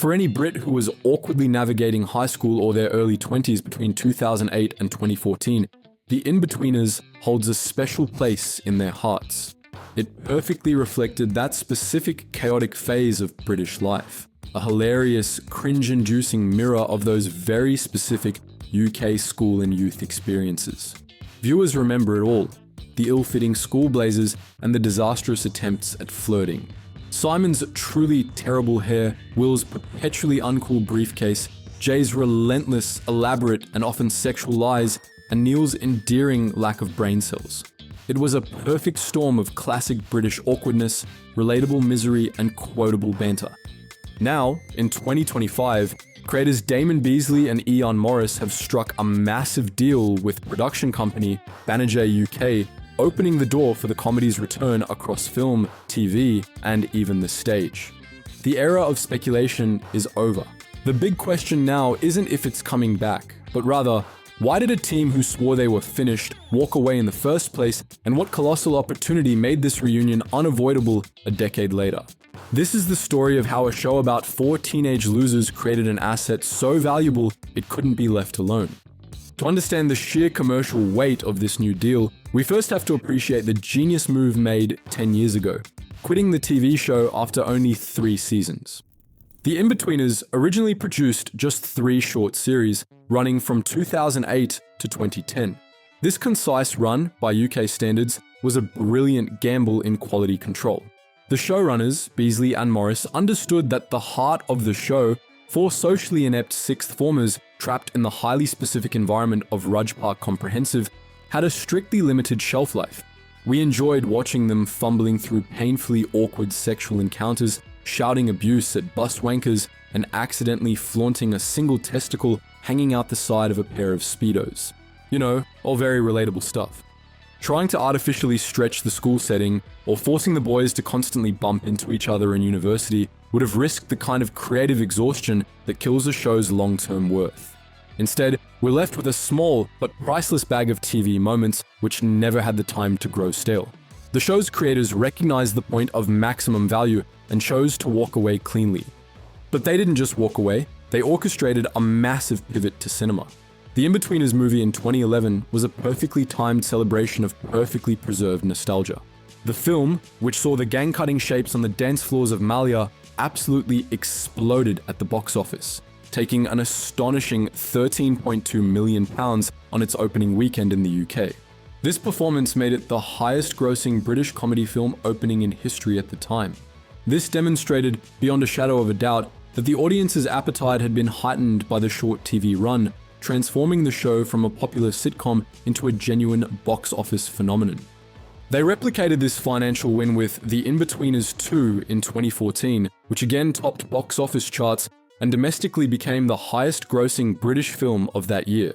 For any Brit who was awkwardly navigating high school or their early 20s between 2008 and 2014, The Inbetweeners holds a special place in their hearts. It perfectly reflected that specific chaotic phase of British life, a hilarious, cringe-inducing mirror of those very specific UK school and youth experiences. Viewers remember it all: the ill-fitting school blazers and the disastrous attempts at flirting, Simon's truly terrible hair, Will's perpetually uncool briefcase, Jay's relentless, elaborate, and often sexual lies, and Neil's endearing lack of brain cells. It was a perfect storm of classic British awkwardness, relatable misery, and quotable banter. Now, in 2025, creators Damon Beasley and Ian Morris have struck a massive deal with production company Banijay UK, opening the door for the comedy's return across film, TV, and even the stage. The era of speculation is over. The big question now isn't if it's coming back, but rather, why did a team who swore they were finished walk away in the first place, and what colossal opportunity made this reunion unavoidable a decade later? This is the story of how a show about 4 teenage losers created an asset so valuable it couldn't be left alone. To understand the sheer commercial weight of this new deal, we first have to appreciate the genius move made 10 years ago, quitting the TV show after only 3 seasons. The Inbetweeners originally produced just 3 short series, running from 2008 to 2010. This concise run, by UK standards, was a brilliant gamble in quality control. The showrunners, Beasley and Morris, understood that the heart of the show, 4 socially inept sixth formers trapped in the highly specific environment of Rudge Park Comprehensive, had a strictly limited shelf life. We enjoyed watching them fumbling through painfully awkward sexual encounters, shouting abuse at bus wankers, and accidentally flaunting a single testicle hanging out the side of a pair of Speedos. You know, all very relatable stuff. Trying to artificially stretch the school setting, or forcing the boys to constantly bump into each other in university, would have risked the kind of creative exhaustion that kills a show's long-term worth. Instead, we're left with a small but priceless bag of TV moments which never had the time to grow stale. The show's creators recognized the point of maximum value and chose to walk away cleanly. But they didn't just walk away, they orchestrated a massive pivot to cinema. The Inbetweeners movie in 2011 was a perfectly timed celebration of perfectly preserved nostalgia. The film, which saw the gang-cutting shapes on the dance floors of Malia, absolutely exploded at the box office, taking an astonishing £13.2 million on its opening weekend in the UK. This performance made it the highest-grossing British comedy film opening in history at the time. This demonstrated, beyond a shadow of a doubt, that the audience's appetite had been heightened by the short TV run, transforming the show from a popular sitcom into a genuine box office phenomenon. They replicated this financial win with The Inbetweeners 2 in 2014, which again topped box office charts and domestically became the highest-grossing British film of that year.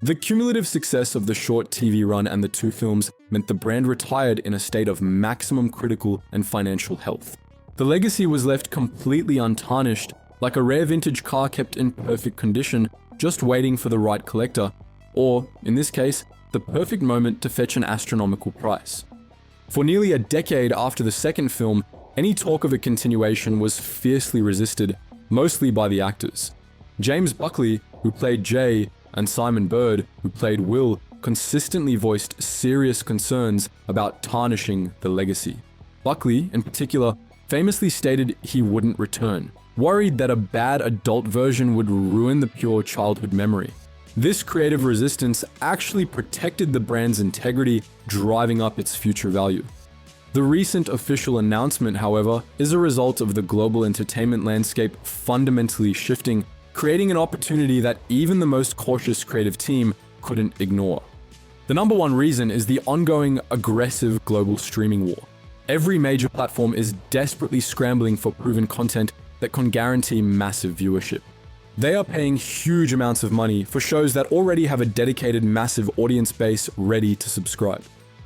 The cumulative success of the short TV run and the 2 films meant the brand retired in a state of maximum critical and financial health. The legacy was left completely untarnished, like a rare vintage car kept in perfect condition, just waiting for the right collector, or, in this case, the perfect moment to fetch an astronomical price. For nearly a decade after the second film, any talk of a continuation was fiercely resisted, mostly by the actors. James Buckley, who played Jay, and Simon Bird, who played Will, consistently voiced serious concerns about tarnishing the legacy. Buckley, in particular, famously stated he wouldn't return, worried that a bad adult version would ruin the pure childhood memory. This creative resistance actually protected the brand's integrity, driving up its future value. The recent official announcement, however, is a result of the global entertainment landscape fundamentally shifting, creating an opportunity that even the most cautious creative team couldn't ignore. The number one reason is the ongoing aggressive global streaming war. Every major platform is desperately scrambling for proven content that can guarantee massive viewership. They are paying huge amounts of money for shows that already have a dedicated massive audience base ready to subscribe.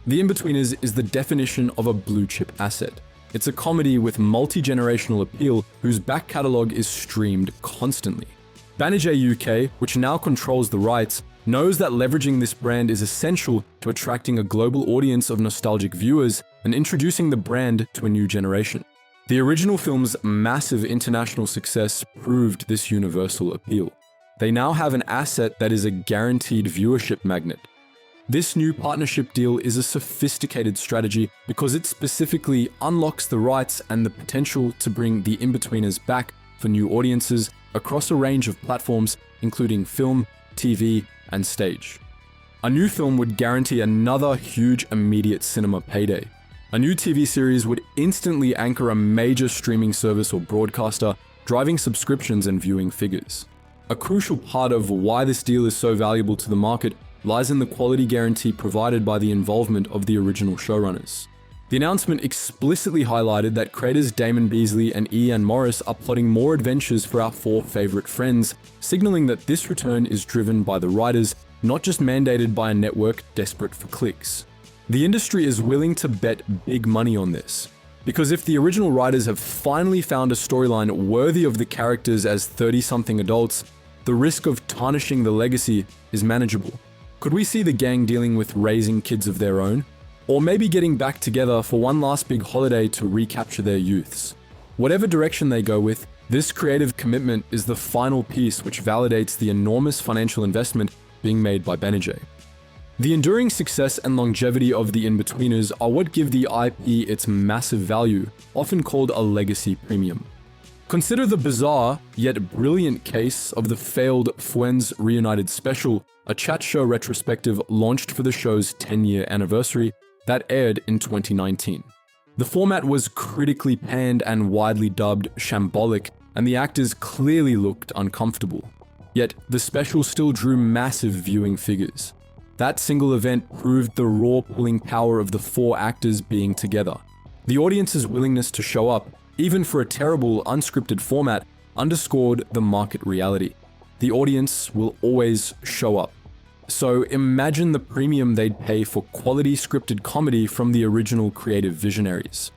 The Inbetweeners is the definition of a blue-chip asset. It's a comedy with multi-generational appeal whose back catalogue is streamed constantly. Banijay UK, which now controls the rights, knows that leveraging this brand is essential to attracting a global audience of nostalgic viewers and introducing the brand to a new generation. The original film's massive international success proved this universal appeal. They now have an asset that is a guaranteed viewership magnet. This new partnership deal is a sophisticated strategy because it specifically unlocks the rights and the potential to bring the Inbetweeners back for new audiences across a range of platforms, including film, TV, and stage. A new film would guarantee another huge immediate cinema payday. A new TV series would instantly anchor a major streaming service or broadcaster, driving subscriptions and viewing figures. A crucial part of why this deal is so valuable to the market lies in the quality guarantee provided by the involvement of the original showrunners. The announcement explicitly highlighted that creators Damon Beasley and Ian Morris are plotting more adventures for our 4 favorite friends, signaling that this return is driven by the writers, not just mandated by a network desperate for clicks. The industry is willing to bet big money on this, because if the original writers have finally found a storyline worthy of the characters as 30-something adults, the risk of tarnishing the legacy is manageable. Could we see the gang dealing with raising kids of their own? Or maybe getting back together for one last big holiday to recapture their youths? Whatever direction they go with, this creative commitment is the final piece which validates the enormous financial investment being made by Banijay. The enduring success and longevity of the Inbetweeners are what give the IP its massive value, often called a legacy premium. Consider the bizarre, yet brilliant case of the failed Friends Reunited special, a chat show retrospective launched for the show's 10-year anniversary that aired in 2019. The format was critically panned and widely dubbed shambolic, and the actors clearly looked uncomfortable. Yet, the special still drew massive viewing figures. That single event proved the raw pulling power of the 4 actors being together. The audience's willingness to show up, even for a terrible, unscripted format, underscored the market reality. The audience will always show up. So imagine the premium they'd pay for quality scripted comedy from the original creative visionaries.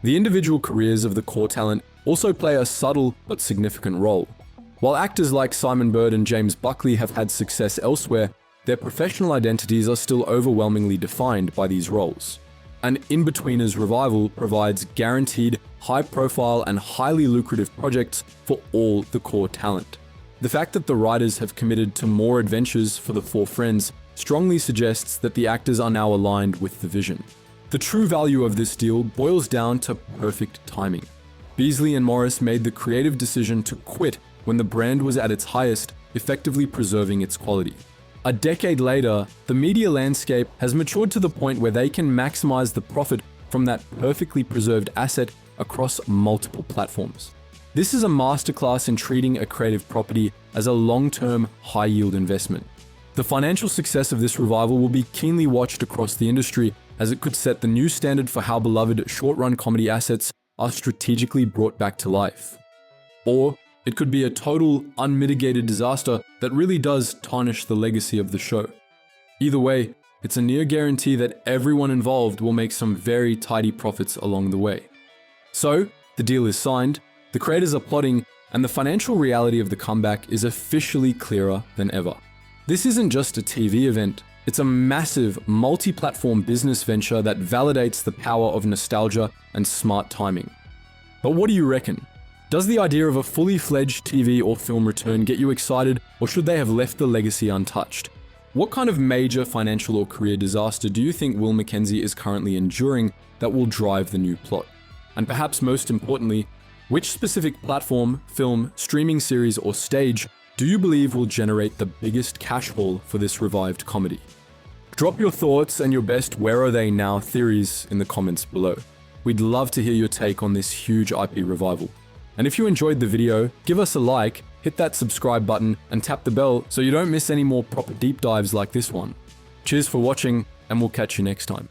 The individual careers of the core talent also play a subtle but significant role. While actors like Simon Bird and James Buckley have had success elsewhere, their professional identities are still overwhelmingly defined by these roles. An Inbetweeners revival provides guaranteed, high-profile and highly lucrative projects for all the core talent. The fact that the writers have committed to more adventures for the 4 friends strongly suggests that the actors are now aligned with the vision. The true value of this deal boils down to perfect timing. Beasley and Morris made the creative decision to quit when the brand was at its highest, effectively preserving its quality. A decade later, the media landscape has matured to the point where they can maximize the profit from that perfectly preserved asset across multiple platforms. This is a masterclass in treating a creative property as a long-term, high-yield investment. The financial success of this revival will be keenly watched across the industry, as it could set the new standard for how beloved short-run comedy assets are strategically brought back to life. Or it could be a total, unmitigated disaster that really does tarnish the legacy of the show. Either way, it's a near guarantee that everyone involved will make some very tidy profits along the way. So, the deal is signed, the creators are plotting, and the financial reality of the comeback is officially clearer than ever. This isn't just a TV event, it's a massive, multi-platform business venture that validates the power of nostalgia and smart timing. But what do you reckon? Does the idea of a fully fledged TV or film return get you excited, or should they have left the legacy untouched? What kind of major financial or career disaster do you think Will Mackenzie is currently enduring that will drive the new plot? And perhaps most importantly, which specific platform, film, streaming series, or stage do you believe will generate the biggest cash haul for this revived comedy? Drop your thoughts and your best where are they now theories in the comments below. We'd love to hear your take on this huge IP revival. And if you enjoyed the video, give us a like, hit that subscribe button, and tap the bell so you don't miss any more proper deep dives like this one. Cheers for watching, and we'll catch you next time.